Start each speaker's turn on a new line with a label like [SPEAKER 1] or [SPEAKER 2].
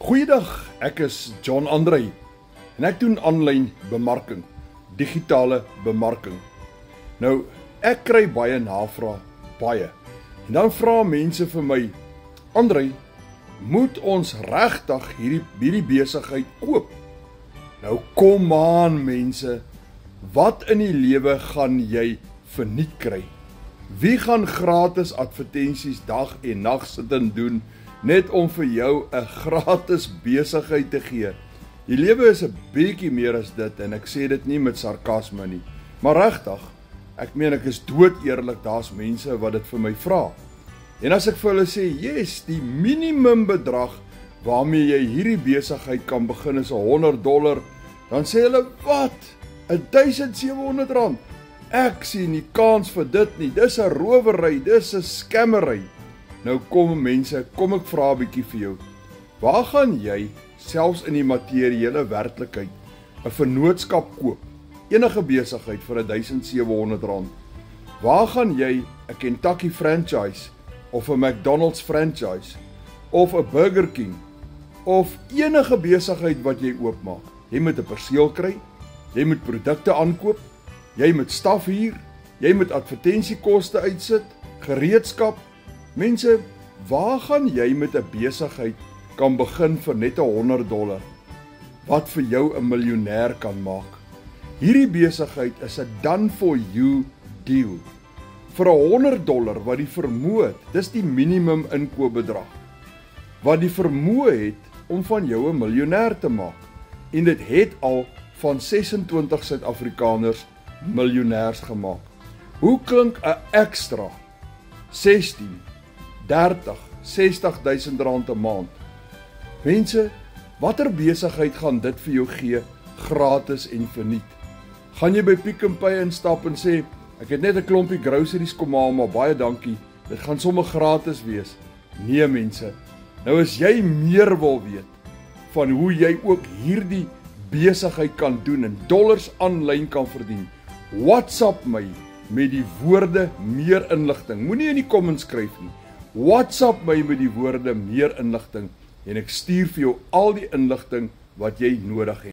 [SPEAKER 1] Goeiedag, ek is John Andre en ek doen aanlyn bemarking, digitale bemarking. Nou, ek kry baie navraag, baie. En dan vra mense vir my, Andre, moet ons regtig hierdie besigheid koop? Nou kom aan mense, wat in die lewe gaan jy verniet kry? Wie gaan gratis advertensies dag en nag sit en doen, net om vir jou 'n gratis besigheid te gee? Die lewe is 'n bietjie meer as dit en ek sê dit nie met sarkasme nie. Maar regtig, ek meen ek is dood eerlik, daar's mense wat dit vir my vra. En as ek vir hulle sê, yes, die minimum bedrag waarmee jy hierdie besigheid kan begin is $100, dan sê hulle, wat? R1700? Ek sien nie kans vir dit nie, dis 'n rowery, dis 'n scammery. Nou kom mense, kom ek vra 'n bietjie vir jou. Waar gaan jy, selfs in die materiële werklikheid, 'n vennootskap koop? Enige besigheid vir R1700. Waar gaan jy 'n Kentucky franchise of 'n McDonald's franchise of 'n Burger King of enige besigheid wat jy oopmaak? Jy moet 'n perseel kry, jy moet produkte aankoop, jy moet staf huur, jy moet advertensiekoste uitsit, gereedskap. Mense, waar gaan jy met 'n besigheid kan begin vir net $100 wat vir jou 'n miljonair kan maak? Hierdie besigheid is 'n done for you deal. Vir $100 wat die vermoë het, dis die minimum inkoopbedrag, wat die vermoë het om van jou 'n miljonair te maak. En dit het al van 26 Suid-Afrikaners miljonairs gemaak. Hoe klink 'n ekstra 16, 30, 60.000 rand 'n maand? Mense, watter besigheid gaan dit vir jou gee gratis en verniet? Gaan jy by Pick n Pay instap en sê, ek het net 'n klompie groceries kom haal, maar baie dankie, dit gaan sommer gratis wees? Nee mense, nou as jy meer wil weet van hoe jy ook hierdie besigheid kan doen en dollars aanlyn kan verdien, WhatsApp my met die woorde meer inligting. Moenie in die comments skryf nie. WhatsApp my met die woorde meer inligting en ek stuur vir jou al die inligting wat jy nodig het.